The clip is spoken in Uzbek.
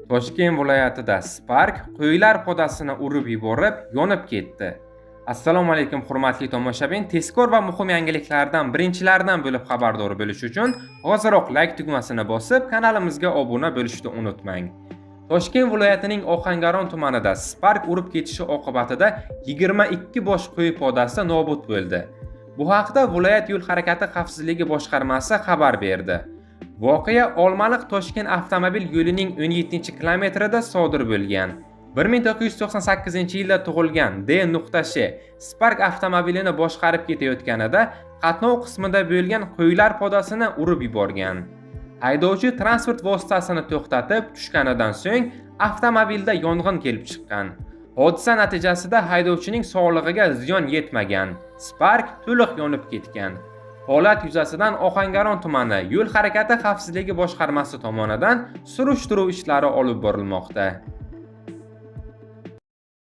Toshkent viloyatida Spark qo'ylar podasini urib yuborib, yonib ketdi. Assalomu alaykum hurmatli tomoshabin. Tezkor va muhim yangiliklardan birinchilardan bo'lib xabardor bo'lish uchun hoziroq like tugmasini bosib, kanalimizga obuna bo'lishni unutmang. Toshkent viloyatining Ohangaron tumanida Spark urib ketishi oqibatida 22 bosh qo'y podasi nobud bo'ldi. Bu haqda viloyat yo'l harakati xavfsizligi boshqarmasi xabar berdi. Voqea Olmaliq-Toshkent avtomobil yo'lining 17-kilometrida sodir bo'lgan. 1998-yilda tug'ilgan D.Sh. Spark avtomobilini boshqarib ketayotganida qatnov qismida bo'lgan qo'ylar podasini urib yuborgan. Haydovchi transport vositasini to'xtatib tushganidan so'ng avtomobilda yong'in kelib chiqqan. Hodisa natijasida haydovchining sog'lig'iga ziyon yetmagan. Spark to'liq yonib ketgan. Holat yuzasidan Ohangaron tumani yo'l harakati xavfsizligi boshqarmasi tomonidan surishtiruv ishlari olib borilmoqda.